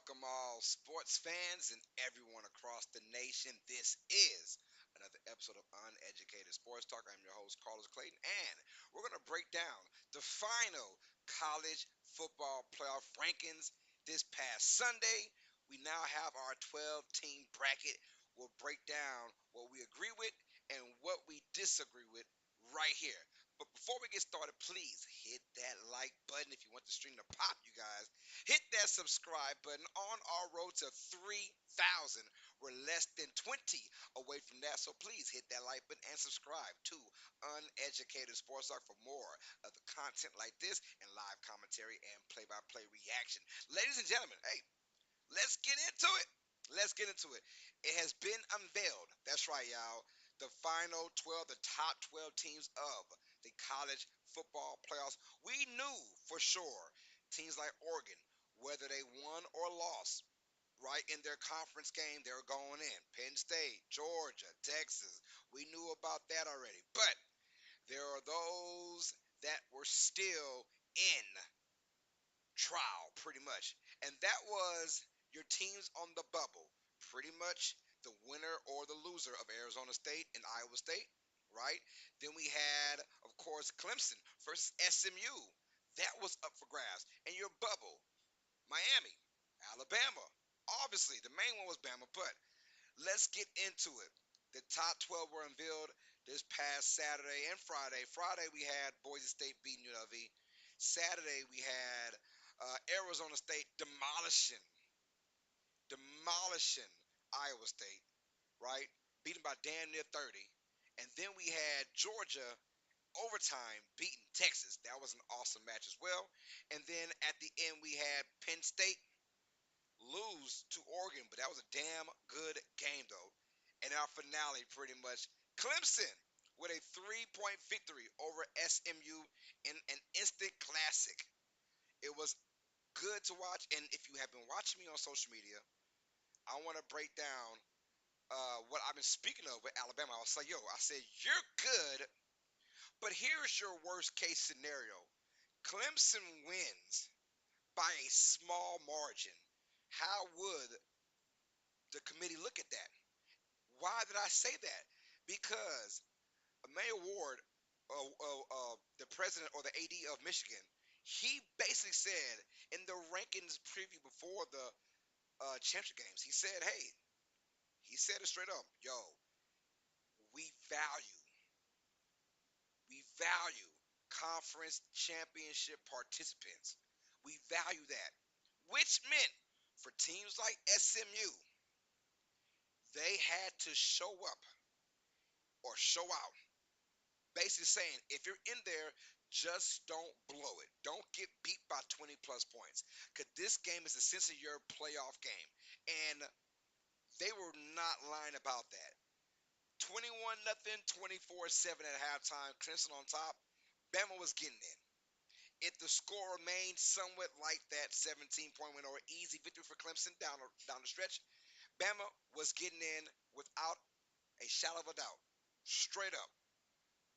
Welcome all sports fans and everyone across the nation. This is another episode of Uneducated Sports Talk. I'm your host, Carlos Clayton, and we're going to break down the final college football playoff rankings this past Sunday. We now have our 12-team bracket. We'll break down what we agree with and what we disagree with right here. But before we get started, please hit that like button if you want the stream to pop, you guys. Hit that subscribe button on our road to 3,000. We're less than 20 away from that, so please hit that like button and subscribe to Uneducated Sports Talk for more of the content like this and live commentary and play-by-play reaction. Ladies and gentlemen, hey, let's get into it. Let's get into it. It has been unveiled. That's right, y'all. The final 12, the top 12 teams of the college football playoffs. We knew for sure teams like Oregon, whether they won or lost, right in their conference game, they were going in. Penn State, Georgia, Texas. We knew about that already. But there are those that were still in trial, pretty much. And that was your teams on the bubble. Pretty much the winner or the loser of Arizona State and Iowa State, right? Then we had, of course, Clemson versus SMU. That was up for grabs. And your bubble, Miami, Alabama. Obviously, the main one was Bama, but let's get into it. The top 12 were unveiled this past Saturday and Friday. Friday, we had Boise State beating UNLV. Saturday, we had Arizona State demolishing Iowa State, right? Beaten by damn near 30. And then we had Georgia overtime beating Texas. That was an awesome match as well. And then at the end, we had Penn State lose to Oregon, but that was a damn good game, though. And our finale, pretty much, Clemson with a 3-point victory over SMU in an instant classic. It was good to watch, and if you have been watching me on social media, I want to break down what I've been speaking of with Alabama. I was like, yo, I said, you're good, but here's your worst case scenario. Clemson wins by a small margin. How would the committee look at that? Why did I say that? Because Mayor Ward, the president or the AD of Michigan, he basically said in the rankings preview before the championship games, he said, hey, he said it straight up, yo, we value, we value conference championship participants. We value that, which meant for teams like SMU, they had to show up or show out. Basically saying, if you're in there, just don't blow it. Don't get beat by 20 plus points. Because this game is essentially your playoff game. And they were not lying about that. 21 nothing, 24-7 at halftime. Clemson on top. Bama was getting in. If the score remained somewhat like that 17-point win or easy victory for Clemson down the stretch, Bama was getting in without a shadow of a doubt. Straight up.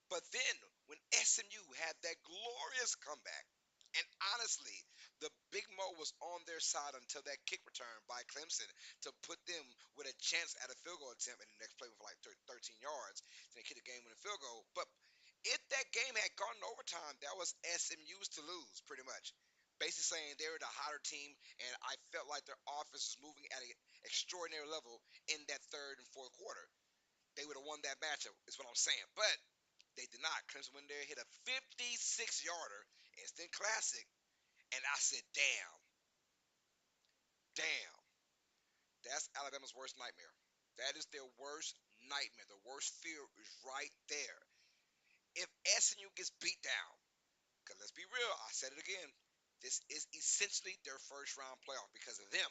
But then when SMU had that glorious comeback, and honestly, the Big Mo was on their side until that kick return by Clemson to put them with a chance at a field goal attempt in the next play with like 13 yards. Then they kicked the game with a field goal. But if that game had gone to overtime, that was SMU's to lose, pretty much. Basically saying they were the hotter team, and I felt like their offense was moving at an extraordinary level in that third and fourth quarter. They would have won that matchup, is what I'm saying. But they did not. Clemson went there, hit a 56-yarder, instant classic, and I said, damn, damn, that's Alabama's worst nightmare. That is their worst nightmare. The worst fear is right there. If SMU gets beat down, because let's be real, I said it again, this is essentially their first round playoff because of them.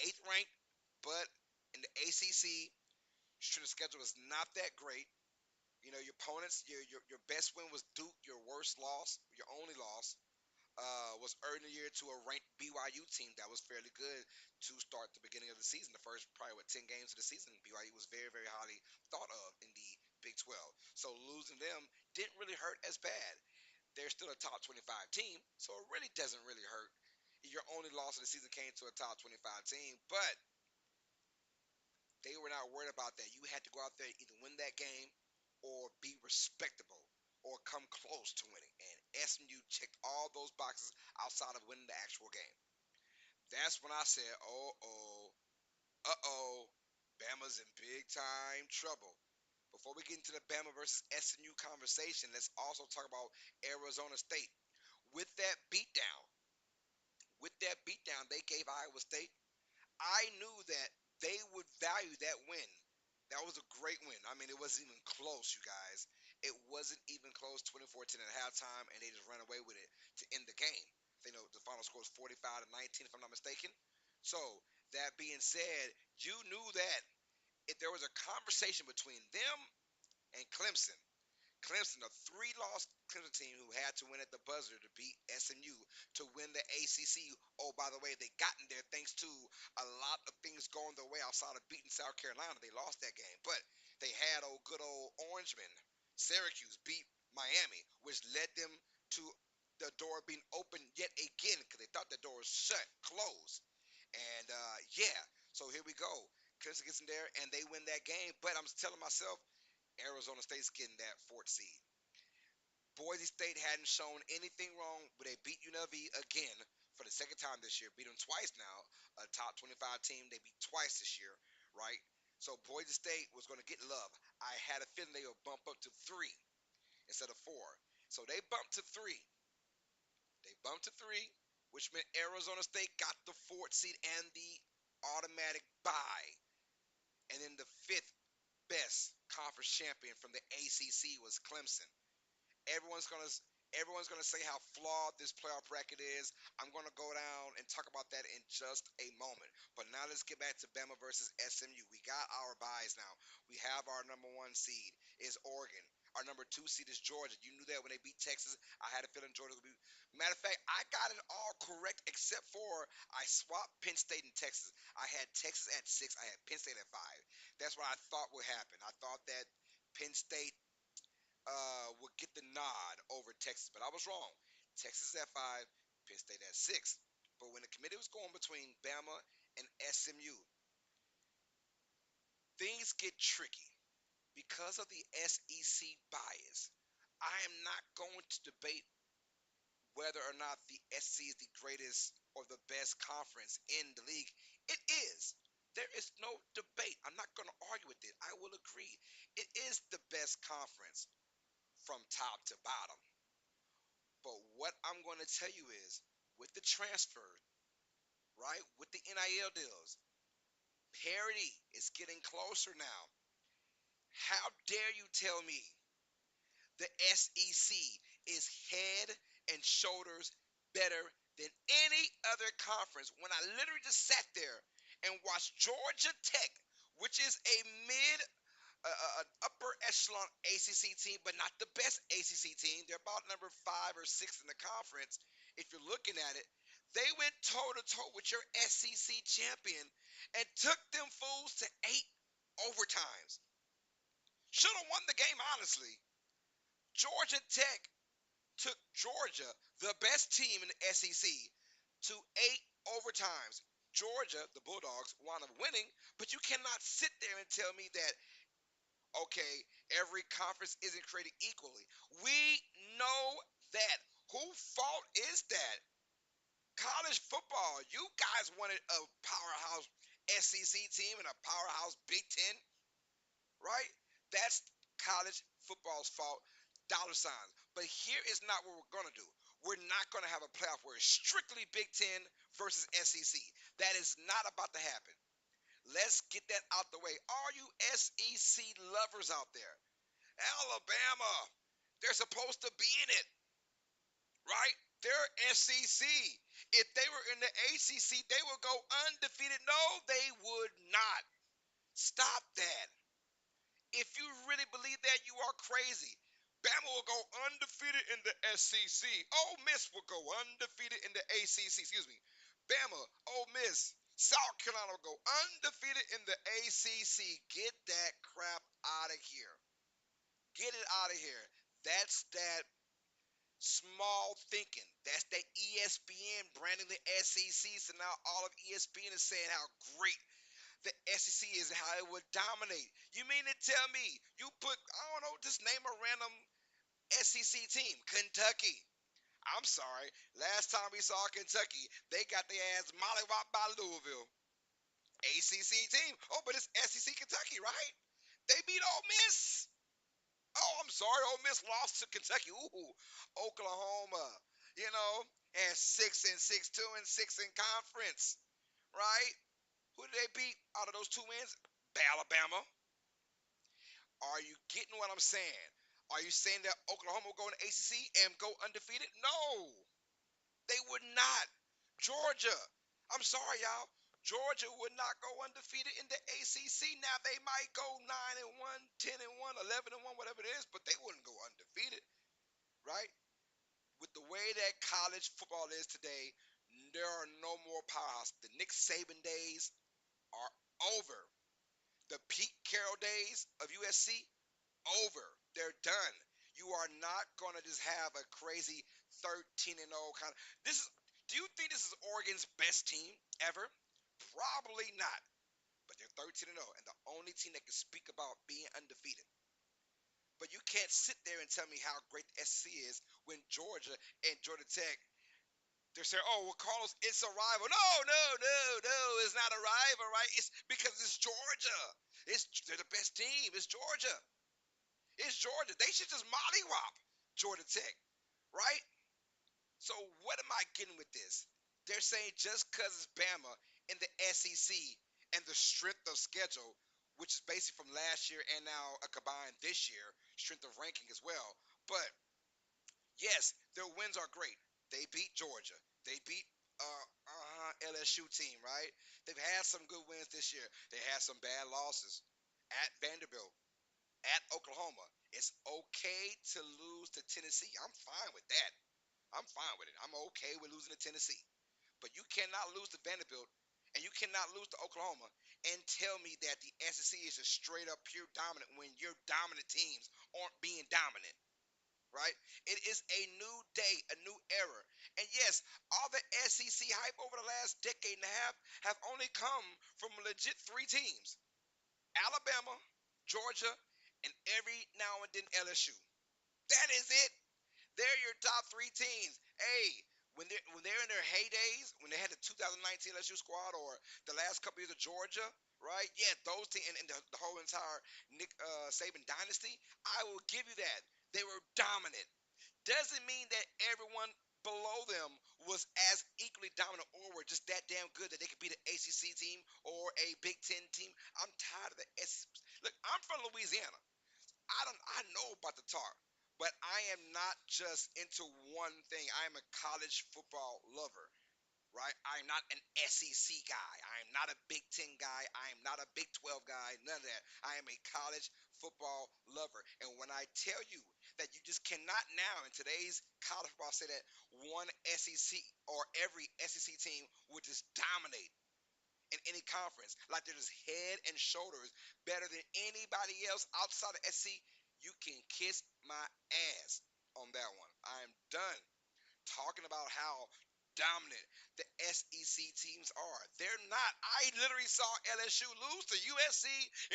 Eighth ranked, but in the ACC, strength of schedule is not that great. You know, your opponents, your best win was Duke. Your worst loss, your only loss, was early in the year to a ranked BYU team that was fairly good to start the beginning of the season. The first probably 10 games of the season, BYU was very very highly thought of in the Big 12. So losing them didn't really hurt as bad. They're still a top 25 team, so it really doesn't really hurt. your only loss of the season came to a top 25 team, but they were not worried about that. You had to go out there and either win that game or be respectable or come close to winning. And SMU checked all those boxes outside of winning the actual game. That's when I said, uh-oh, Bama's in big time trouble. Before we get into the Bama versus SMU conversation, let's also talk about Arizona State. With that beatdown, they gave Iowa State, I knew that they would value that win. That was a great win. I mean, it wasn't even close, you guys. It wasn't even close, 24-10 at halftime, and they just ran away with it to end the game. You know, the final score was 45-19, if I'm not mistaken. So, that being said, you knew that if there was a conversation between them and Clemson, a three-loss Clemson team who had to win at the buzzer to beat SMU to win the ACC. Oh, by the way, they got in there thanks to a lot of things going their way outside of beating South Carolina. They lost that game, but they had good old Orangeman. Syracuse beat Miami, which led them to the door being open yet again because they thought the door was shut, closed. And yeah, so here we go. Clemson gets in there and they win that game. But I'm telling myself, Arizona State's getting that fourth seed. Boise State hadn't shown anything wrong, but they beat UNLV again for the second time this year. Beat them twice now. A top 25 team. They beat twice this year, right? So Boise State was going to get love. I had a feeling they would bump up to 3 instead of 4. So they bumped to 3. They bumped to 3, which meant Arizona State got the fourth seed and the automatic bye. And then the fifth best conference champion from the ACC was Clemson. Everyone's gonna everyone's gonna say how flawed this playoff bracket is. I'm gonna go down and talk about that in just a moment. But now let's get back to Bama versus SMU. We got our buys now. We have our number one seed is Oregon. Our number two seed is Georgia. You knew that when they beat Texas. I had a feeling Georgia would be. Matter of fact, I got it all correct except for I swapped Penn State and Texas. I had Texas at 6. I had Penn State at 5. That's what I thought would happen. I thought that Penn State would get the nod over Texas, but I was wrong. Texas at 5, Penn State at 6. But when the committee was going between Bama and SMU, things get tricky because of the SEC bias. I am not going to debate whether or not the SEC is the greatest or the best conference in the league. It is. There is no debate. I'm not going to argue with it. I will agree. It is the best conference from top to bottom. But what I'm going to tell you is with the transfer, right, with the NIL deals, parity is getting closer now. How dare you tell me the SEC is head and shoulders better than any other conference when I literally just sat there and watched Georgia Tech, which is a an upper echelon ACC team, but not the best ACC team. They're about number 5 or 6 in the conference. If you're looking at it, they went toe to toe with your SEC champion and took them fools to 8 overtimes. Should have won the game, honestly. Georgia Tech took Georgia, the best team in the SEC, to 8 overtimes. Georgia, the Bulldogs, wound up winning, but you cannot sit there and tell me that okay, every conference isn't created equally. We know that. Whose fault is that? College football. You guys wanted a powerhouse SEC team and a powerhouse Big Ten, right? That's college football's fault. Dollar signs. But here is not what we're going to do. We're not going to have a playoff where it's strictly Big Ten versus SEC. That is not about to happen. Let's get that out the way. All you SEC lovers out there, Alabama, they're supposed to be in it, right? They're SEC. If they were in the ACC, they would go undefeated. No, they would not. Stop that. If you really believe that, you are crazy. Bama will go undefeated in the SEC. Ole Miss will go undefeated in the ACC. Excuse me. Bama, Ole Miss, South Carolina will go undefeated in the ACC. Get that crap out of here. Get it out of here. That's that. Small thinking. That's that ESPN branding the SEC. So now all of ESPN is saying how great the SEC is and how it would dominate. You mean to tell me you put, I don't know, just name a random SEC team, Kentucky. I'm sorry. Last time we saw Kentucky, they got their ass mollywopped by Louisville. ACC team. Oh, but it's SEC Kentucky, right? They beat Ole Miss. Oh, I'm sorry. Ole Miss lost to Kentucky. Ooh, Oklahoma. You know, and 6-6, 2-6 in conference, right? Who did they beat out of those two wins? Alabama. Are you getting what I'm saying? Are you saying that Oklahoma will go in the ACC and go undefeated? No, they would not. Georgia. I'm sorry, y'all. Georgia would not go undefeated in the ACC. Now they might go 9-1, 10-1, 11-1, whatever it is, but they wouldn't go undefeated, right? With the way that college football is today, there are no more powerhouses. The Nick Saban days are over. The Pete Carroll days of USC, over. They're done. You are not gonna just have a crazy 13-0 kind of. This is. Do you think this is Oregon's best team ever? Probably not. But they're 13-0, and the only team that can speak about being undefeated. But you can't sit there and tell me how great the SEC is when Georgia and Georgia Tech, they're saying, "Oh, well, Carlos, it's a rival." No, no, no, no, it's not a rival, right? It's because it's Georgia. They're the best team. It's Georgia. It's Georgia. They should just mollywop Georgia Tech, right? So what am I getting with this? They're saying just because it's Bama in the SEC and the strength of schedule, which is basically from last year and now a combined this year strength of ranking as well. But yes, their wins are great. They beat Georgia. They beat LSU team, right? They've had some good wins this year. They had some bad losses at Vanderbilt, at Oklahoma. It's okay to lose to Tennessee. I'm fine with that. I'm fine with it. I'm okay with losing to Tennessee. But you cannot lose to Vanderbilt and you cannot lose to Oklahoma and tell me that the SEC is just straight up pure dominant when your dominant teams aren't being dominant, right? It is a new day, a new era. And yes, all the SEC hype over the last decade and a half have only come from legit three teams: Alabama, Georgia, and every now and then LSU. That is it. They're your top three teams. Hey, when they're in their heydays, when they had the 2019 LSU squad or the last couple years of Georgia, right? Yeah, those teams and the whole entire Nick Saban dynasty. I will give you that they were dominant. Doesn't mean that everyone below them was as equally dominant or were just that damn good that they could beat an ACC team or a Big Ten team. I'm tired of the S. Look, I'm from Louisiana. I know about the tar, but I am not just into one thing. I am a college football lover, right? I'm not an SEC guy. I am not a Big Ten guy. I am not a Big 12 guy. None of that. I am a college football lover. And when I tell you that you just cannot now in today's college football say that one SEC or every SEC team would just dominate in any conference. Like they're just head and shoulders better than anybody else outside of SC. You can kiss my ass on that one. I'm done talking about how dominant the SEC teams are. They're not. I literally saw LSU lose to USC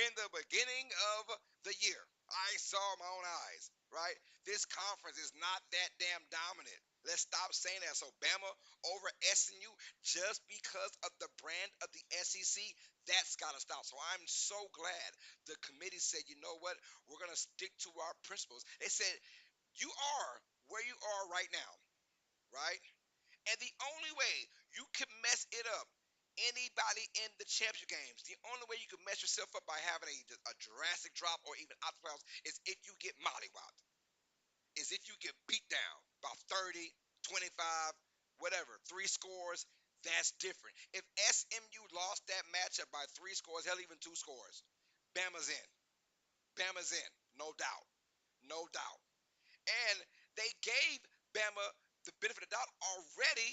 in the beginning of the year. I saw my own eyes, right? This conference is not that damn dominant. Let's stop saying that. So Bama over SMU just because of the brand of the SEC, that's got to stop. So I'm so glad the committee said, you know what? We're going to stick to our principles. They said, you are where you are right now, right? And the only way you can mess it up, anybody in the championship games, the only way you can mess yourself up by having a drastic drop or even out the playoffs is if you get mollywopped, is if you get beat down by 30, 25, whatever, three scores. That's different. If SMU lost that matchup by three scores, hell, even two scores, Bama's in. Bama's in, no doubt, no doubt. And they gave Bama the benefit of the doubt already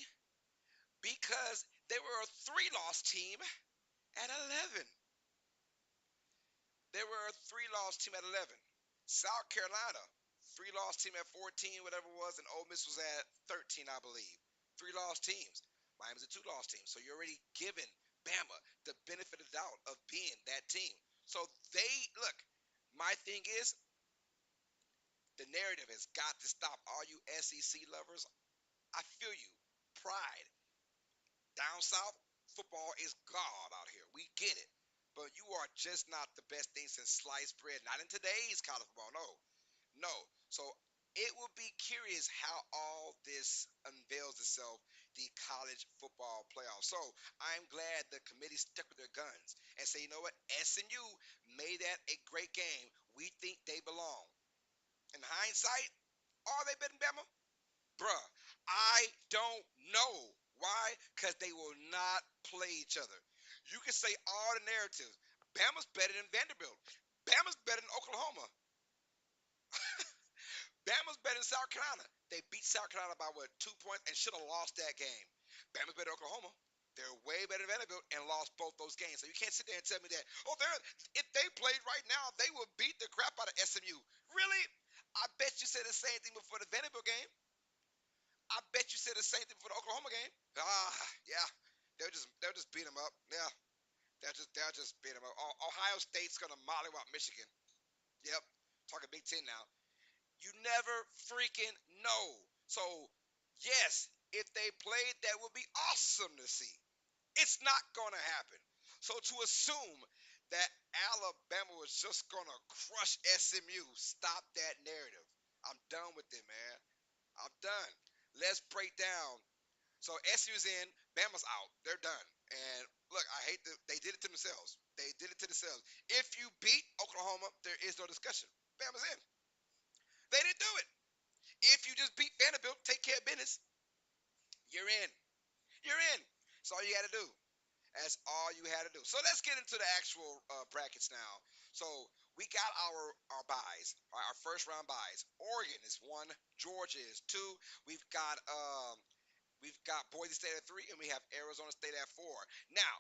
because they were a three-loss team at 11. They were a three-loss team at 11. South Carolina, Three-loss team at 14, whatever it was, and Ole Miss was at 13, I believe. Three-loss teams. Miami's a two-loss team. So you're already giving Bama the benefit of the doubt of being that team. So look, my thing is, the narrative has got to stop. All you SEC lovers, I feel you. Pride. Down south, football is God out here. We get it. But you are just not the best thing since sliced bread. Not in today's college football, no. No. So it will be curious how all this unveils itself, the college football playoff. So I'm glad the committee stuck with their guns and say, you know what, SMU made that a great game. We think they belong. In hindsight, are they better than Bama? Bruh, I don't know. Why? Because they will not play each other. You can say all the narratives. Bama's better than Vanderbilt. Bama's better than Oklahoma. Bama's better than South Carolina. They beat South Carolina by what, 2 points and should have lost that game. Bama's better than Oklahoma. They're way better than Vanderbilt and lost both those games. So you can't sit there and tell me that, oh, if they played right now, they would beat the crap out of SMU. Really? I bet you said the same thing before the Vanderbilt game. I bet you said the same thing for the Oklahoma game. Yeah, they'll just beat them up. Yeah, they'll just beat them up. Ohio State's gonna mollywop Michigan. Yep, talking Big Ten now. You never freaking know. So yes, if they played, that would be awesome to see. It's not gonna happen. So to assume that Alabama was just gonna crush SMU, stop that narrative. I'm done with it, man. I'm done. Let's break down. So SU's in, Bama's out. They're done. And look, I hate that they did it to themselves. They did it to themselves. If you beat Oklahoma, there is no discussion. Bama's in. They didn't do it. If you just beat Vanderbilt, take care of business, you're in. You're in. That's all you had to do. That's all you had to do. So let's get into the actual brackets now. So we got our buys, our first round buys. Oregon is one, Georgia is two. We've got Boise State at three, and we have Arizona State at four. Now,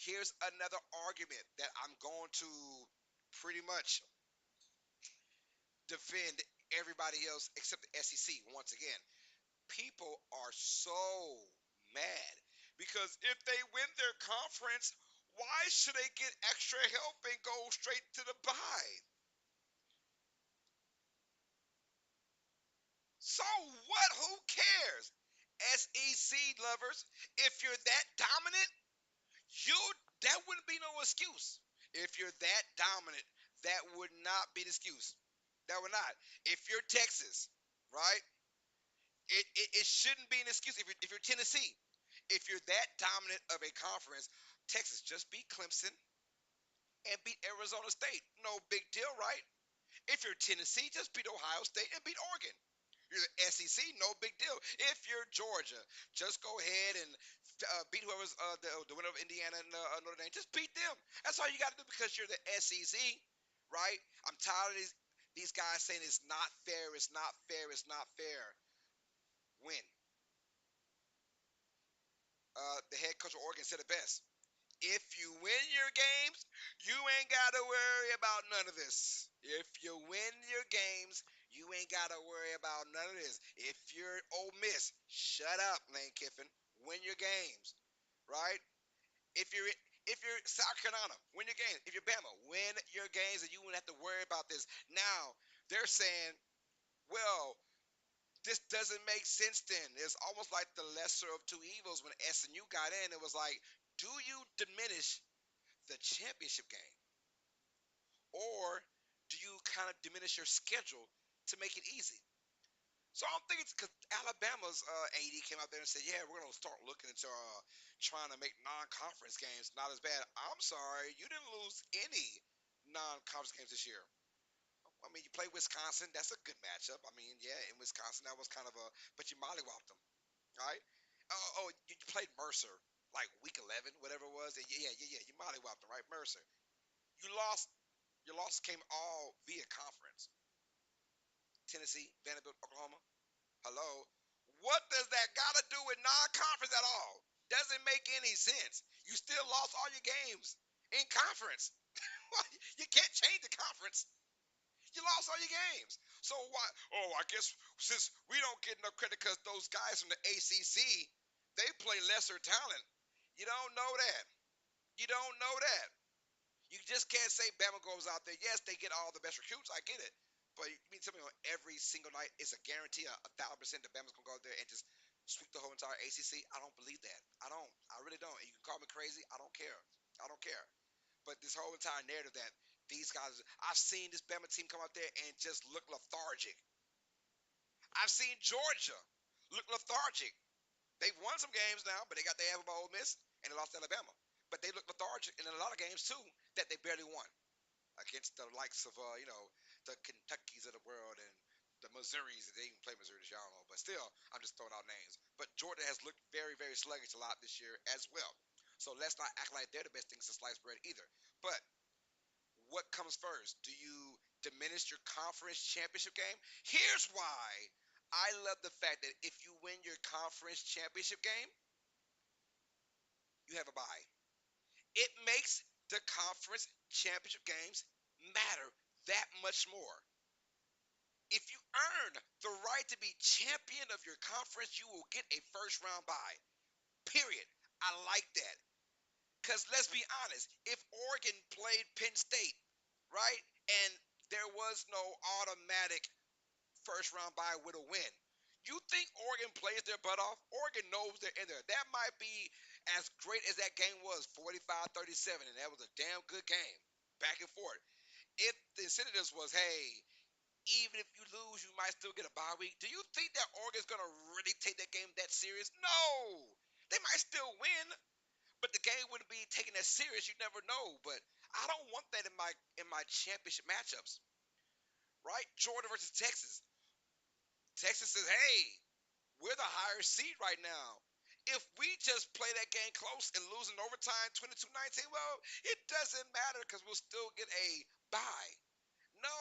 here's another argument that I'm going to pretty much defend everybody else except the SEC once again. People are so mad because if they win their conference, why should they get extra help and go straight to the bye? So what? Who cares? SEC lovers, if you're that dominant, you that wouldn't be no excuse. If you're that dominant, that would not be the excuse. That would not. If you're Texas, right? It shouldn't be an excuse. If you're Tennessee, if you're that dominant of a conference, Texas just beat Clemson and beat Arizona State. No big deal, right? If you're Tennessee, just beat Ohio State and beat Oregon. You're the SEC, no big deal. If you're Georgia, just go ahead and beat whoever's the winner of Indiana and Notre Dame. Just beat them. That's all you got to do because you're the SEC, right? I'm tired of these guys saying it's not fair, it's not fair, it's not fair. Win. The head coach of Oregon said it best. If you win your games, you ain't got to worry about none of this. If you win your games, you ain't got to worry about none of this. If you're Ole Miss, shut up, Lane Kiffin. Win your games, right? If you're South Carolina, win your games. If you're Bama, win your games, and you won't have to worry about this. Now they're saying, well, this doesn't make sense. Then it's almost like the lesser of two evils when SNU got in. It was like, do you diminish the championship game, or do you kind of diminish your schedule to make it easy? So I'm thinking because Alabama's AD came out there and said, "Yeah, we're gonna start looking into trying to make non-conference games not as bad." I'm sorry, you didn't lose any non-conference games this year. I mean, you play Wisconsin. That's a good matchup. I mean, yeah, in Wisconsin that was kind of a, but you mollywopped them, right? You played Mercer like week 11, whatever it was. Yeah. You mollywopped them, right? Mercer. You lost. Your losses came all via conference. Tennessee, Vanderbilt, Oklahoma. Hello. What does that got to do with non-conference at all? Doesn't make any sense. You still lost all your games in conference. You can't change the conference. You lost all your games. So why? Oh, I guess since we don't get enough credit because those guys from the ACC, they play lesser talent. You don't know that. You don't know that. You just can't say Bama goes out there. Yes, they get all the best recruits. I get it. But you mean tell me on every single night it's a guarantee, 1,000% that Bama's gonna go out there and just sweep the whole entire ACC? I don't believe that. I don't. I really don't. And you can call me crazy. I don't care. I don't care. But this whole entire narrative that these guys, I've seen this Bama team come out there and just look lethargic. I've seen Georgia look lethargic. They've won some games now, but they got their ass by Ole Miss and they lost to Alabama. But they look lethargic in a lot of games too that they barely won against the likes of the Kentuckys of the world and the Missouris. They even play Missouri this year, I don't know, but still, I'm just throwing out names. But Georgia has looked very, very sluggish a lot this year as well. So let's not act like they're the best thing since sliced bread either. But what comes first? Do you diminish your conference championship game? Here's why I love the fact that if you win your conference championship game, you have a bye. It makes the conference championship games matter that much more. If you earn the right to be champion of your conference, you will get a first round bye. Period. I like that. Because let's be honest, if Oregon played Penn State, right, and there was no automatic first round bye with a win, you think Oregon plays their butt off? Oregon knows they're in there. That might be as great as that game was, 45-37, and that was a damn good game, back and forth. If the incentives was, hey, even if you lose, you might still get a bye week. Do you think that Oregon's gonna really take that game that serious? No. They might still win, but the game wouldn't be taken as serious. You never know. But I don't want that in my championship matchups, right? Georgia versus Texas. Texas says, "Hey, we're the higher seed right now. If we just play that game close and lose in overtime 22-19, well, it doesn't matter because we'll still get a bye." No,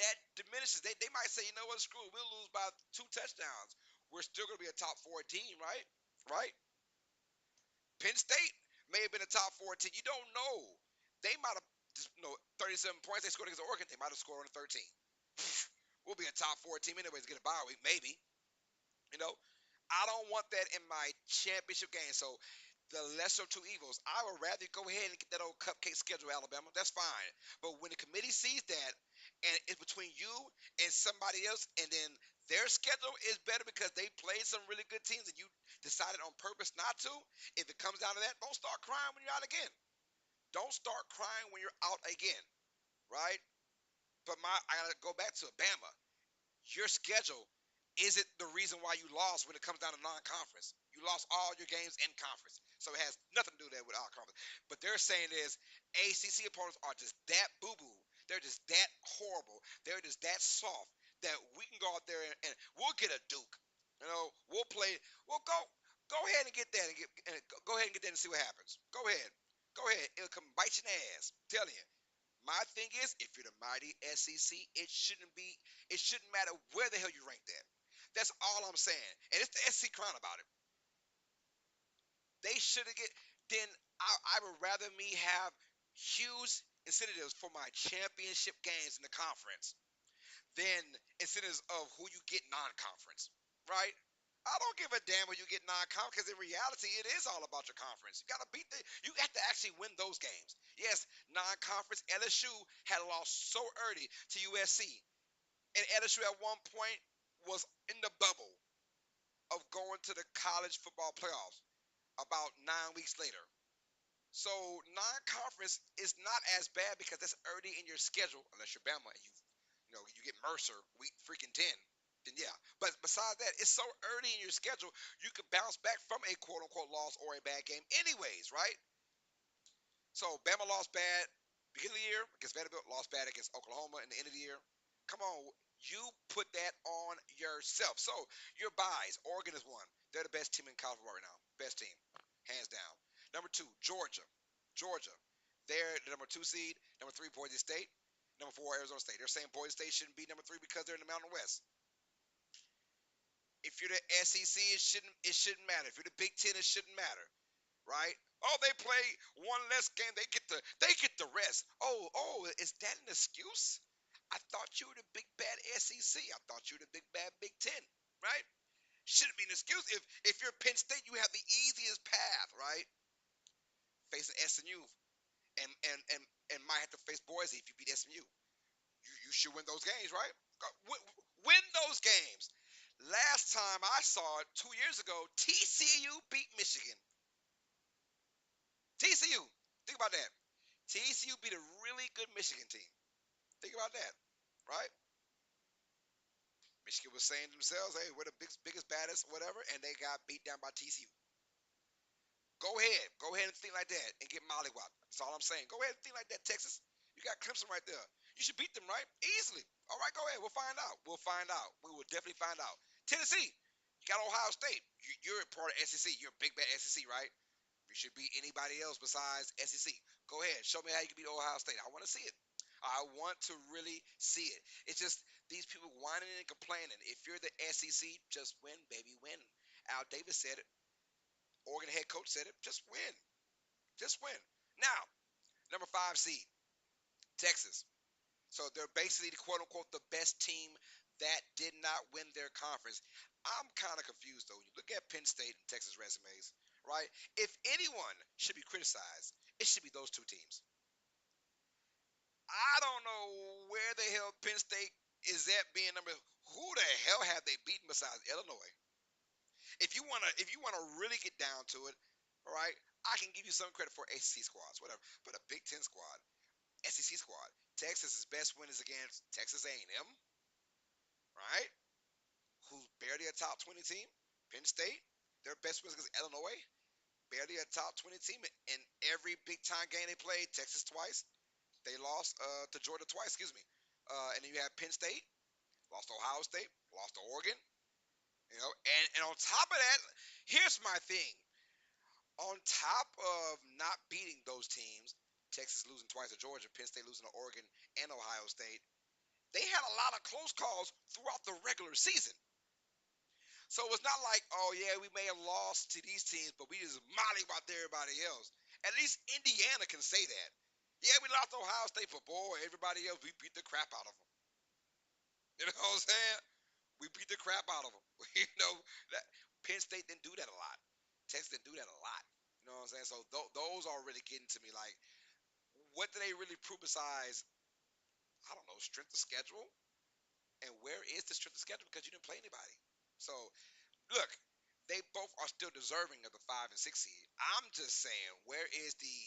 that diminishes. They might say, you know what, screw it, we'll lose by 2 touchdowns. We're still going to be a top four team, right? Right? Penn State may have been a top four team. You don't know. They might have just, 37 points they scored against Oregon. They might have scored on 13. We'll be a top four team anyways, get a bye week, maybe. You know, I don't want that in my championship game. So the lesser of two evils. I would rather go ahead and get that old cupcake schedule, Alabama. That's fine. But when the committee sees that, and it's between you and somebody else, and then their schedule is better because they played some really good teams, and you decided on purpose not to. If it comes down to that, don't start crying when you're out again. Don't start crying when you're out again, right? But I gotta go back to Bama. Your schedule isn't the reason why you lost when it comes down to non-conference. You lost all your games in conference, so it has nothing to do with that with our conference. But they're saying is ACC opponents are just that boo-boo. They're just that horrible. They're just that soft that we can go out there and we'll get a Duke. We'll play. Well, go ahead and get that go ahead and get that and see what happens. Go ahead, go ahead. It'll come bite you in the ass. I'm telling you. My thing is, if you're the mighty SEC, it shouldn't matter where the hell you rank that. That's all I'm saying. And it's the SEC crying about it. They should have get. Then I would rather me have huge incentives for my championship games in the conference than incentives of who you get non-conference, right? I don't give a damn when you get non-conference because in reality, it is all about your conference. You got to beat you have to actually win those games. Yes, non-conference LSU had lost so early to USC, and LSU at one point was in the bubble of going to the college football playoffs about 9 weeks later. So non-conference is not as bad because that's early in your schedule, unless you're Bama and you get Mercer week freaking 10. Then yeah. But besides that, it's so early in your schedule, you can bounce back from a quote unquote loss or a bad game anyways, right? So Bama lost bad beginning of the year against Vanderbilt, lost bad against Oklahoma in the end of the year. Come on, you put that on yourself. So your buys, Oregon is one. They're the best team in college football right now. Best team, hands down. Number two, Georgia. Georgia. They're the number two seed. Number three, Boise State. Number four, Arizona State. They're saying Boise State shouldn't be number three because they're in the Mountain West. If you're the SEC, it shouldn't matter. If you're the Big Ten, it shouldn't matter, right? Oh, they play one less game. They get the rest. Oh, is that an excuse? I thought you were the big bad SEC. I thought you were the big bad Big Ten, right? Shouldn't be an excuse. If you're Penn State, you have the easiest path, right? Facing SMU and might have to face Boise if you beat SMU. You should win those games, right? Win those games. Last time I saw it 2 years ago, TCU beat Michigan. TCU. Think about that. TCU beat a really good Michigan team. Think about that, right? Michigan was saying to themselves, "Hey, we're the biggest, baddest, whatever," and they got beat down by TCU. Go ahead and think like that and get mollywopped. That's all I'm saying. Go ahead and think like that, Texas. You got Clemson right there. You should beat them, right? Easily. All right, go ahead. We'll find out. We'll find out. We will definitely find out. Tennessee, you got Ohio State. You're a part of SEC. You're a big bad SEC, right? You should beat anybody else besides SEC. Go ahead. Show me how you can beat Ohio State. I want to see it. I want to really see it. It's just these people whining and complaining. If you're the SEC, just win, baby, win. Al Davis said it. Oregon head coach said it. Just win. Just win. Now, number 5 seed, Texas. So they're basically the quote unquote the best team that did not win their conference. I'm kind of confused though. You look at Penn State and Texas resumes, right? If anyone should be criticized, it should be those two teams. I don't know where the hell Penn State is at being number. Who the hell have they beaten besides Illinois? If you wanna really get down to it, all right, I can give you some credit for ACC squads, whatever. But a Big Ten squad, SEC squad, Texas's best win is against Texas A&M, right? Who's barely a top 20 team. Penn State, their best win is against Illinois, barely a top 20 team. In every big time game they played, Texas twice, they lost to Georgia twice. Excuse me. And then you have Penn State, lost to Ohio State, lost to Oregon. And on top of that, here's my thing. On top of not beating those teams, Texas losing twice to Georgia, Penn State losing to Oregon and Ohio State, they had a lot of close calls throughout the regular season. So it's not like, oh yeah, we may have lost to these teams, but we just mollywopped everybody else. At least Indiana can say that. Yeah, we lost to Ohio State, but boy, everybody else, we beat the crap out of them. You know what I'm saying? We beat the crap out of them. That Penn State didn't do that a lot. Texas didn't do that a lot. You know what I'm saying? So those are really getting to me. Like, what do they really prove besides, I don't know, strength of schedule? And where is the strength of schedule? Because you didn't play anybody. So look, they both are still deserving of the 5 and 6 seed. I'm just saying, where is the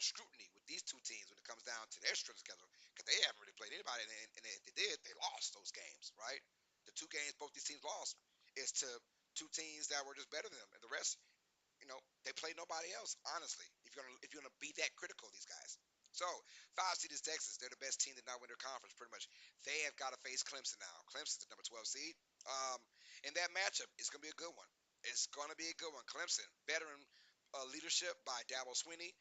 scrutiny with these two teams when it comes down to their strength of schedule? Because they haven't really played anybody, and if they did, they lost those games, right? The two games both these teams lost is to two teams that were just better than them, and the rest, they play nobody else. Honestly, if you're gonna be that critical of these guys. So 5 seed is Texas. They're the best team that not win their conference. Pretty much, they have got to face Clemson now. Clemson's the number 12 seed. Um, in that matchup, it's gonna be a good one. It's gonna be a good one. Clemson, veteran leadership by Dabo Swinney,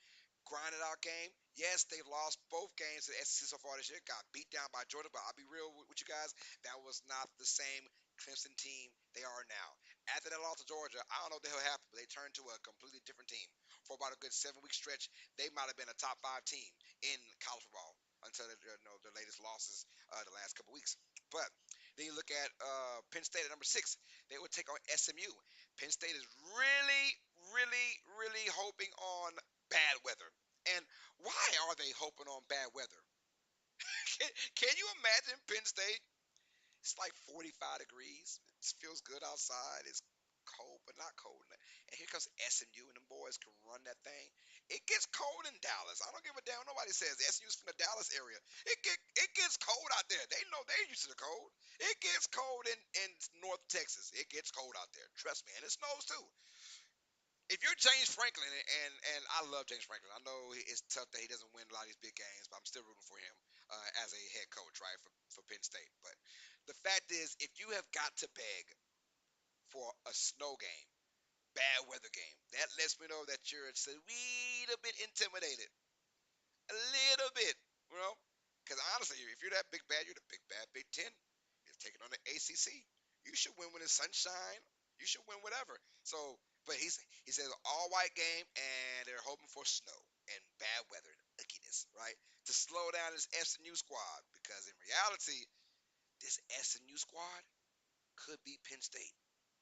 grinded out game. Yes, they've lost both games to the SEC so far this year. Got beat down by Georgia, but I'll be real with you guys. That was not the same Clemson team they are now. After that loss to Georgia, I don't know what the hell happened, but they turned to a completely different team. For about a good 7 week stretch, they might have been a top five team in college football until their latest losses the last couple weeks. But then you look at Penn State at number 6. They would take on SMU. Penn State is really, really, really hoping on bad weather. And why are they hoping on bad weather? Can you imagine Penn State? It's like 45 degrees. It feels good outside. It's cold, but not cold. And here comes SMU, and them boys can run that thing. It gets cold in Dallas. I don't give a damn. Nobody says SMU's from the Dallas area. It gets cold out there. They know they're used to the cold. It gets cold in North Texas. It gets cold out there. Trust me. And it snows too. If you're James Franklin, and I love James Franklin, I know it's tough that he doesn't win a lot of these big games, but I'm still rooting for him as a head coach, right, for Penn State. But the fact is, if you have got to beg for a snow game, bad weather game, that lets me know that you're just a little bit intimidated, a little bit, you know. Because honestly, if you're that big bad, you're the big bad Big Ten. You're taking on the ACC. You should win when it's sunshine. You should win whatever. So, but he says all white game, and they're hoping for snow and bad weather. madness, right? To slow down this SMU squad because in reality, this SMU squad could beat Penn State.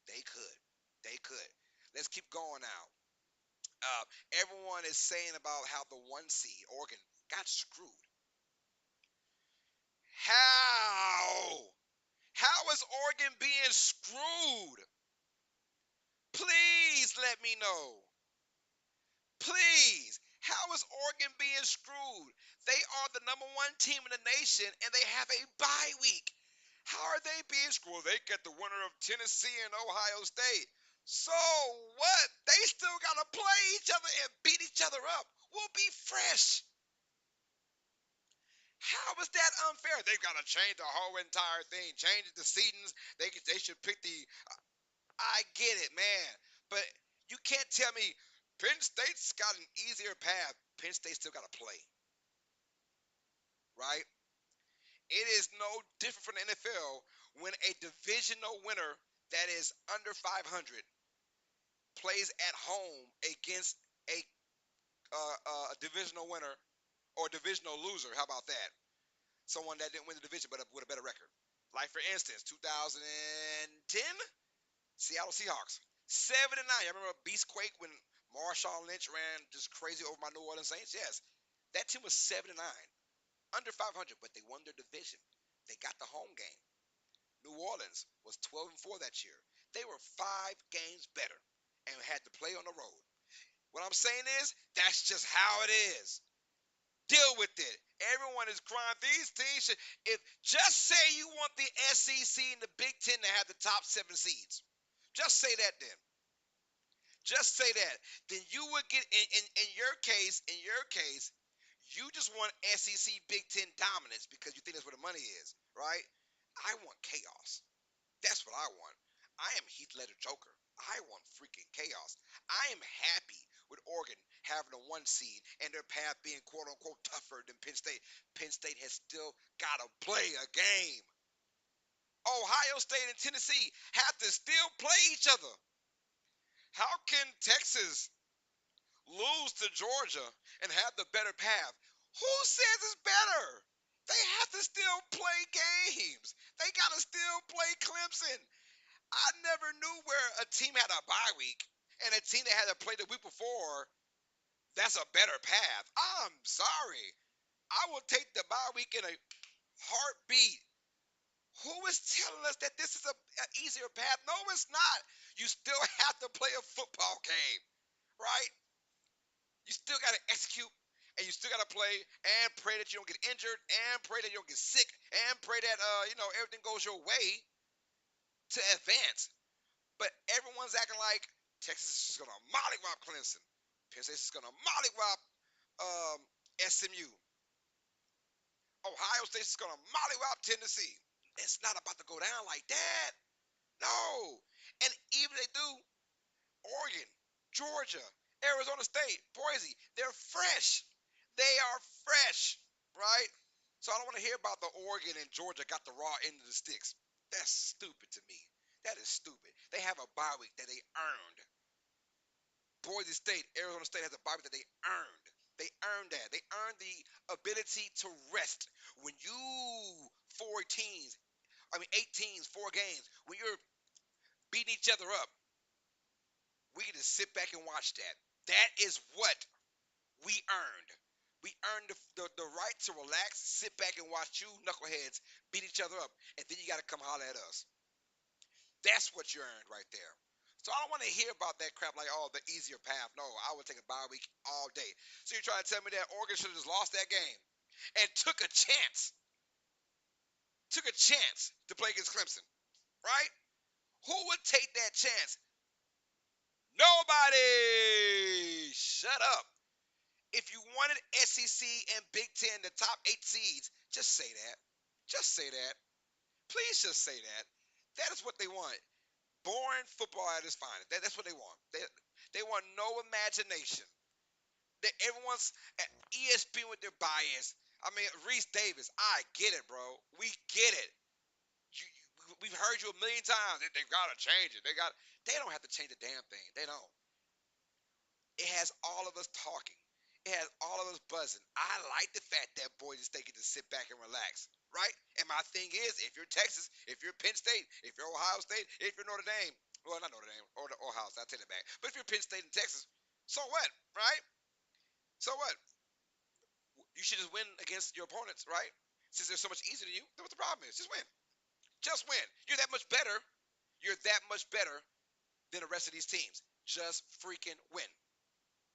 They could. They could. Let's keep going now. Uh, Everyone is saying about how the one seed Oregon got screwed. How? How is Oregon being screwed? Please let me know. Please. How is Oregon being screwed? They are the number one team in the nation and they have a bye week. How are they being screwed? They get the winner of Tennessee and Ohio State. So what? They still got to play each other and beat each other up. We'll be fresh. How is that unfair? They've got to change the whole entire thing, change the seedings. They should pick the. I get it, man, but you can't tell me Penn State's got an easier path. Penn State still got to play, right? It is no different from the NFL when a divisional winner that is under 500 plays at home against a divisional winner or divisional loser. How about that? Someone that didn't win the division but with a better record. Like for instance, 2010 Seattle Seahawks, 7-9. I remember Beastquake when Marshawn Lynch ran just crazy over my New Orleans Saints. Yes, that team was 7-9, under 500, but they won their division. They got the home game. New Orleans was 12-4 that year. They were 5 games better and had to play on the road. What I'm saying is, that's just how it is. Deal with it. Everyone is crying. These teams should, if just say you want the SEC and the Big Ten to have the top 7 seeds. Just say that then. Just say that. Then you would get in your case, you just want SEC Big Ten dominance because you think that's where the money is, right? I want chaos. That's what I want. I am Heath Ledger Joker. I want freaking chaos. I am happy with Oregon having a one seed and their path being quote unquote tougher than Penn State. Penn State has still got to play a game. Ohio State and Tennessee have to still play each other. How can Texas lose to Georgia and have the better path? Who says it's better? They have to still play games. They got to still play Clemson. I never knew where a team had a bye week and a team that had to play the week before, that's a better path. I'm sorry. I will take the bye week in a heartbeat. Who is telling us that this is an easier path? No, it's not. You still have to play a football game, right? You still got to execute and you still got to play and pray that you don't get injured and pray that you don't get sick and pray that everything goes your way to advance. But everyone's acting like Texas is gonna mollywop Clemson. Penn State is gonna mollywop SMU. Ohio State is gonna mollywop Tennessee. It's not about to go down like that. No. And even if they do, Oregon, Georgia, Arizona State, Boise, they're fresh. They are fresh, right? So I don't want to hear about the Oregon and Georgia got the raw end of the sticks. That's stupid to me. That is stupid. They have a bye week that they earned. Boise State, Arizona State has a bye week that they earned. They earned that. They earned the ability to rest. When you 18s, 4 games, when you're beating each other up, we can just sit back and watch that. That is what we earned. We earned the right to relax, sit back and watch you knuckleheads beat each other up, and then you got to come holler at us. That's what you earned right there. So I don't want to hear about that crap like, oh, the easier path. No, I would take a bye week all day. So you're trying to tell me that Oregon should have just lost that game and took a chance to play against Clemson, right? Who would take that chance? Nobody. Shut up. If you wanted SEC and Big Ten, the top 8 seeds, just say that. Just say that. Please just say that. That is what they want. Boring football at its finest. That's what they want. They want no imagination. Everyone's at ESPN with their bias. I mean, Reese Davis, I get it, bro. We get it. We've heard you a million times. They've got to change it. They don't have to change a damn thing. They don't. It has all of us talking. It has all of us buzzing. I like the fact that Boise State get to sit back and relax, right? And my thing is, if you're Texas, if you're Penn State, if you're Ohio State, if you're Notre Dame, well, not Notre Dame, or Ohio State, I take it back. But if you're Penn State and Texas, so what, right? So what? You should just win against your opponents, right? Since they're so much easier than you, then what the problem is? Just win. Just win. You're that much better. You're that much better than the rest of these teams. Just freaking win.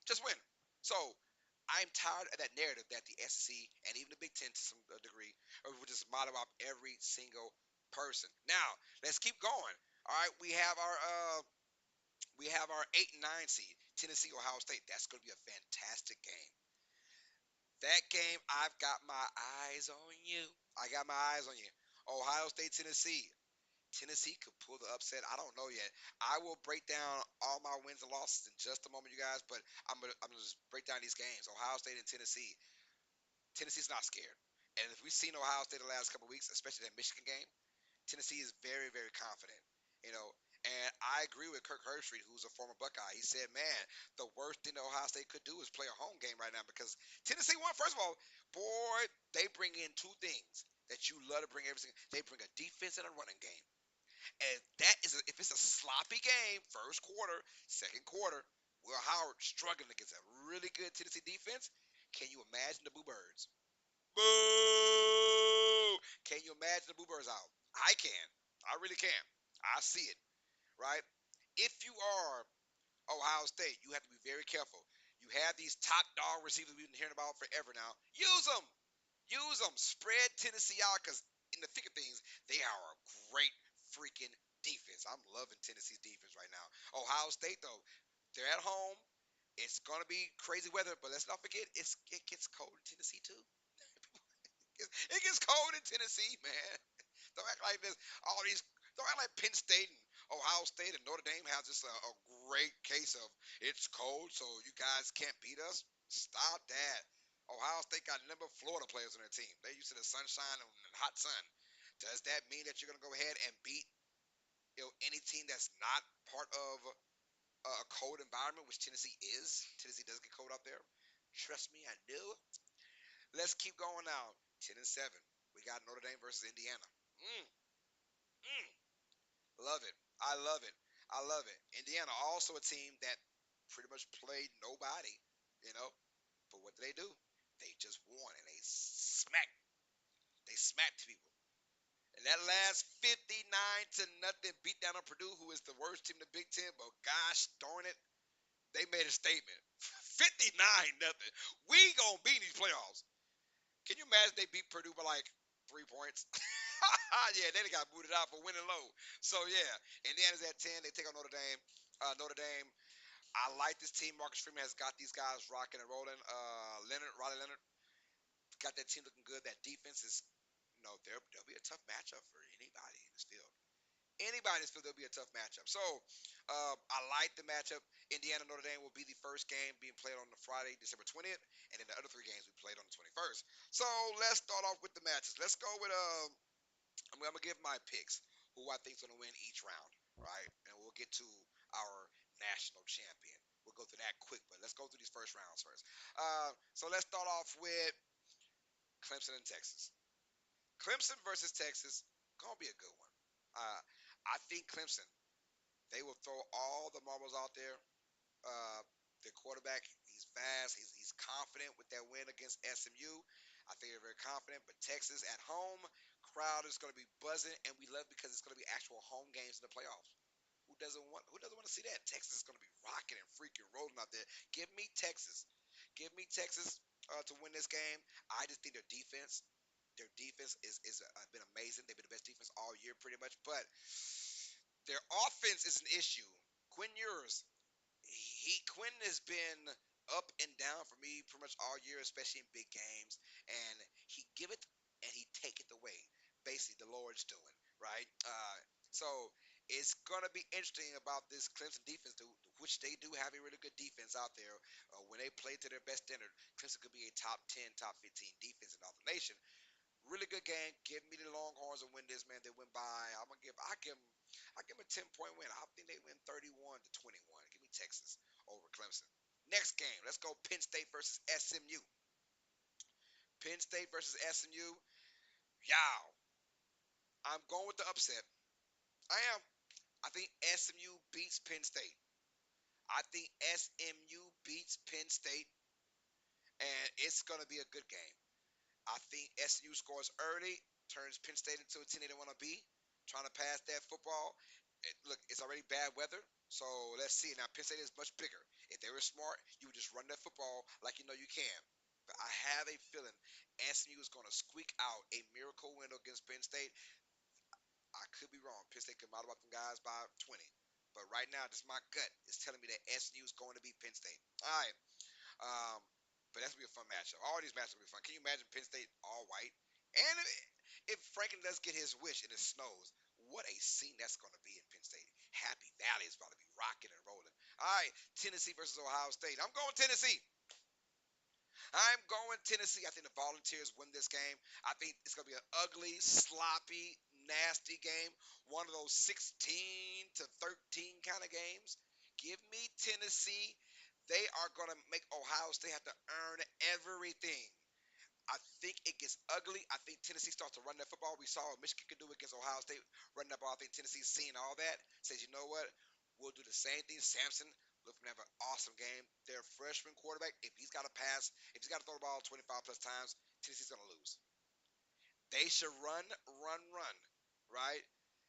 Just win. So I'm tired of that narrative that the SEC and even the Big Ten to some degree will just model up every single person. Now let's keep going. All right, we have our 8 and 9 seed, Tennessee Ohio State. That's going to be a fantastic game. That game, I've got my eyes on you. I got my eyes on you. Ohio State, Tennessee. Tennessee could pull the upset. I don't know yet. I will break down all my wins and losses in just a moment, you guys. But I'm gonna just break down these games. Ohio State and Tennessee. Tennessee's not scared. And if we've seen Ohio State the last couple of weeks, especially that Michigan game, Tennessee is very, very confident. You know, and I agree with Kirk Herbstreit, who's a former Buckeye. He said, "Man, the worst thing that Ohio State could do is play a home game right now because Tennessee won. First of all, boy, they bring in two things that you love to bring every single. They bring a defense and a running game, and that is if it's a sloppy game, first quarter, second quarter, Will Howard struggling against a really good Tennessee defense. Can you imagine the Boo Birds? Boo! Can you imagine the Boo Birds out? I can. I really can. I see it, right? If you are Ohio State, you have to be very careful. You have these top dog receivers we've been hearing about forever now. Use them. Use them. Spread Tennessee out because in the thick of things, they are a great freaking defense. I'm loving Tennessee's defense right now. Ohio State, though, they're at home. It's gonna be crazy weather, but let's not forget it gets cold in Tennessee too. It gets cold in Tennessee, man. Don't act like this. All these. Don't act like Penn State and Ohio State and Notre Dame has just a great case of it's cold, so you guys can't beat us. Stop that. Ohio State got a number of Florida players on their team. They're used to the sunshine and hot sun. Does that mean that you're gonna go ahead and beat any team that's not part of a cold environment, which Tennessee is? Tennessee does get cold out there. Trust me, I do. Let's keep going now. 10-7. We got Notre Dame versus Indiana. Mm, mm. Love it. I love it. I love it. Indiana also a team that pretty much played nobody, you know. But what did they do? They just won and they smacked people. And that last 59 to nothing beat down on Purdue, who is the worst team in the Big Ten, but gosh darn it, they made a statement. 59 nothing. We gonna be in these playoffs. Can you imagine they beat Purdue by like 3 points? Yeah, they got booted out for winning low. So yeah, Indiana's at 10. They take on Notre Dame. Notre Dame. I like this team. Marcus Freeman has got these guys rocking and rolling. Riley Leonard got that team looking good. That defense is, there'll be a tough matchup for anybody in this field. Anybody in this field, there'll be a tough matchup. So I like the matchup. Indiana Notre Dame will be the first game being played on the Friday, December 20th, and then the other three games we played on the 21st. So let's start off with the matches. Let's go with I'm gonna give my picks who I think is gonna win each round, right? And we'll get to our national champion. We'll go through that quick, but let's go through these first rounds first. So let's start off with Clemson and Texas. Clemson versus Texas, gonna be a good one. I think Clemson, they will throw all the marbles out there. Their quarterback, he's fast, he's confident with that win against SMU. I think they're very confident. But Texas at home, crowd is going to be buzzing, and we love because it's going to be actual home games in the playoffs. Who doesn't want to see that? Texas is going to be rocking and freaking rolling out there. Give me Texas. Give me Texas to win this game. I just think their defense is been amazing. They've been the best defense all year, pretty much. But their offense is an issue. Quinn Ewers, Quinn has been up and down for me pretty much all year, especially in big games. And he give it and he take it away. Basically, the Lord's doing right. So it's gonna be interesting about this Clemson defense, which they do have a really good defense out there. When they play to their best standard, Clemson could be a top 10, top 15 defense in all the nation. Really good game. Give me the Longhorns and win this, man. They win by. I give them a 10-point win. I think they win 31-21. Give me Texas over Clemson. Next game, let's go Penn State versus SMU. Penn State versus SMU. Yow. I'm going with the upset. I am. I think SMU beats Penn State. I think SMU beats Penn State, and it's going to be a good game. I think SMU scores early, turns Penn State into a team they don't want to be, trying to pass that football. Look, it's already bad weather, so let's see. Now, Penn State is much bigger. If they were smart, you would just run that football like you know you can. But I have a feeling SMU is going to squeak out a miracle win against Penn State. I could be wrong. Penn State could model out them guys by 20. But right now, just my gut is telling me that SMU is going to beat Penn State. All right. Um, but that's gonna be a fun matchup. All these matchups will be fun. Can you imagine Penn State all white? And if Franklin does get his wish and it snows, what a scene that's going to be in Penn State. Happy Valley is about to be rocking and rolling. All right, Tennessee versus Ohio State. I'm going Tennessee. I'm going Tennessee. I think the Volunteers win this game. I think it's going to be an ugly, sloppy, nasty game. One of those 16 to 13 kind of games. Give me Tennessee. They are going to make Ohio State have to earn everything. I think it gets ugly. I think Tennessee starts to run that football. We saw what Michigan could do against Ohio State running that ball. I think Tennessee's seeing all that. Says, you know what? We'll do the same thing. Samson, look for him to have an awesome game. Their freshman quarterback, if he's got to pass, if he's got to throw the ball 25 plus times, Tennessee's going to lose. They should run, run, run, right?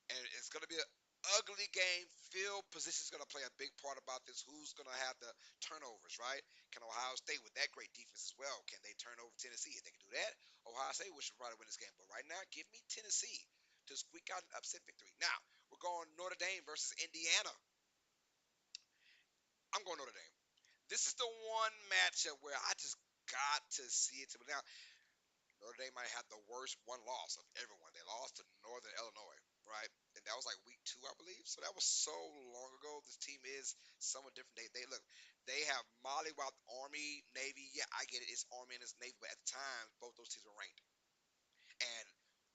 And it's going to be an ugly game. Field position is going to play a big part about this. Who's going to have the turnovers, right? Can Ohio State, with that great defense as well, can they turn over Tennessee? If they can do that, Ohio State should probably win this game. But right now, give me Tennessee to squeak out an upset victory. Now, we're going Notre Dame versus Indiana. I'm going Notre Dame. This is the one matchup where I just got to see it. Now, Notre Dame might have the worst one loss of everyone. They lost to Northern Illinois, right? And that was like week 2, I believe. So that was so long ago. This team is somewhat different. They look, they have mollywopped Army, Navy. Yeah, I get it. It's Army and it's Navy, but at the time, both those teams were ranked. And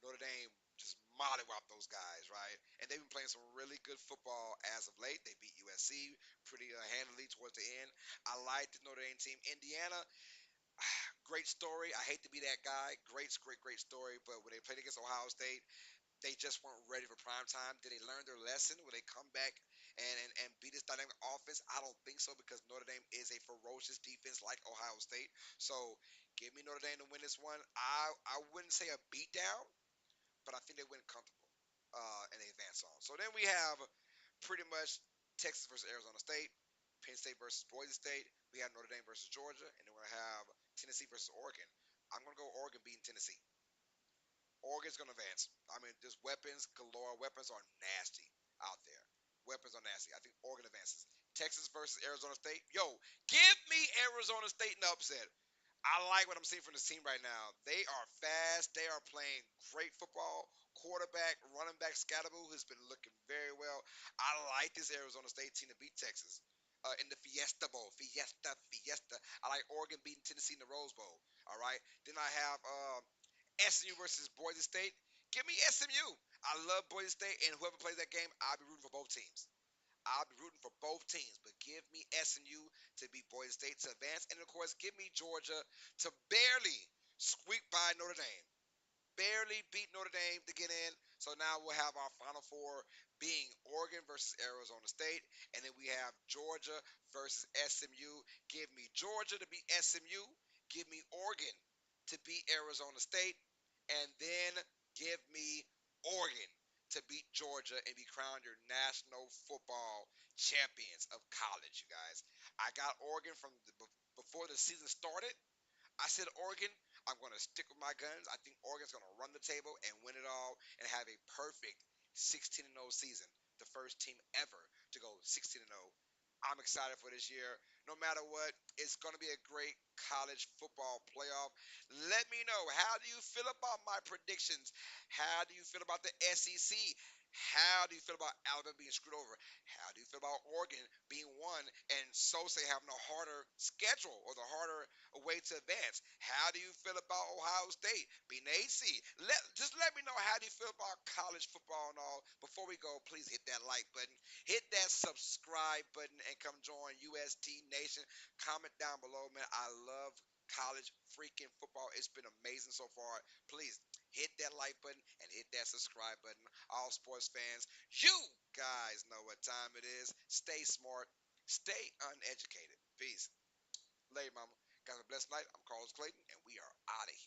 Notre Dame just mollywopped those guys, right? And they've been playing some really good football as of late. They beat USC pretty handily towards the end. I like the Notre Dame team. Indiana, great story. I hate to be that guy. Great story. But when they played against Ohio State, they just weren't ready for prime time. Did they learn their lesson? Will they come back and beat this dynamic offense? I don't think so because Notre Dame is a ferocious defense like Ohio State. So give me Notre Dame to win this one. I wouldn't say a beatdown, but I think they win comfortable and they advance on. So then we have pretty much Texas versus Arizona State, Penn State versus Boise State. We have Notre Dame versus Georgia, and then we're gonna have Tennessee versus Oregon. I'm gonna go Oregon beating Tennessee. Oregon's gonna advance. I mean, there's weapons galore. Weapons are nasty out there. Weapons are nasty. I think Oregon advances. Texas versus Arizona State. Yo, give me Arizona State in the upset. I like what I'm seeing from this team right now. They are fast. They are playing great football. Quarterback, running back Scatterboo has been looking very well. I like this Arizona State team to beat Texas in the Fiesta Bowl. Fiesta. I like Oregon beating Tennessee in the Rose Bowl. All right. Then I have SMU versus Boise State. Give me SMU. I love Boise State, and whoever plays that game, I'll be rooting for both teams. I'll be rooting for both teams, but give me SMU to beat Boise State to advance, and of course, give me Georgia to barely squeak by Notre Dame. Barely beat Notre Dame to get in. So now we'll have our Final Four being Oregon versus Arizona State, and then we have Georgia versus SMU. Give me Georgia to beat SMU. Give me Oregon to beat Arizona State, and then give me Oregon to beat Georgia and be crowned your national football champions of college, you guys. I got Oregon from before the season started. I said Oregon. I'm going to stick with my guns. I think Oregon's going to run the table and win it all and have a perfect 16-0 season. The first team ever to go 16-0. I'm excited for this year. No matter what, it's going to be a great college football playoff. Let me know, how do you feel about my predictions? How do you feel about the SEC? How do you feel about Alabama being screwed over? How do you feel about Oregon being one and so say having a harder schedule or the harder way to advance? How do you feel about Ohio State being AC? Just let me know, how do you feel about college football and all. Before we go, please hit that like button, hit that subscribe button, and come join UST Nation. Comment down below, man. I love college freaking football. It's been amazing so far. Please hit that like button and hit that subscribe button. All sports fans, you guys know what time it is. Stay smart, stay uneducated. Peace. Later, mama. Guys, have a blessed night. I'm Carlos Clayton, and we are out of here.